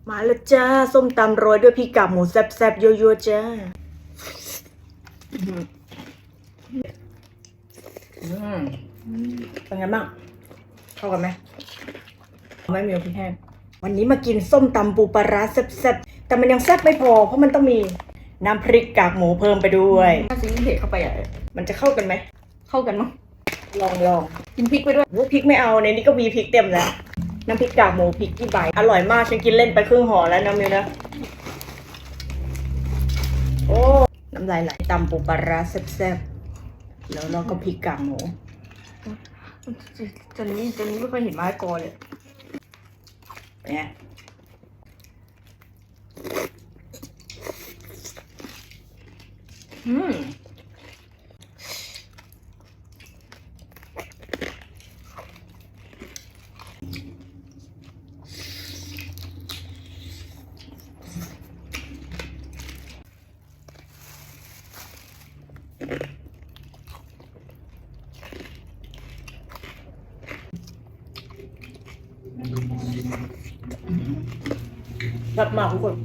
มาแล้วจ้าส้มตำโรยด้วยพริกกากหมูแซ่บๆยั่วๆจ้าเป็นไงบ้างเข้ากันไหมไม่มีพริกแห้งวันนี้มากินส้มตำปูปลาร้าแซ่บๆแต่มันยังแซ่บไม่พอเพราะมันต้องมีน้ำพริกกากหมูเพิ่มไปด้วยถ้าซีอิ๊วเผ็ดเข้าไปอ่ะมันจะเข้ากันไหมเข้ากันมั้งลองกินพริกไปด้วยพริกไม่เอาในนี้ก็มีพริกเต็มแล้วน้ำพริกกากหมูพริกกี่ใบอร่อยมากฉันกินเล่นไปครึ่งห่อแล้วนะมิวนะโอ้น้ำลายไหลตำปูปลาร้าแซ่บๆแล้วเราก็พริกกากหมูจนนี้ไม่ค่อยเห็นไม้กอเลยเนี่ยแซ่บมากทุกคน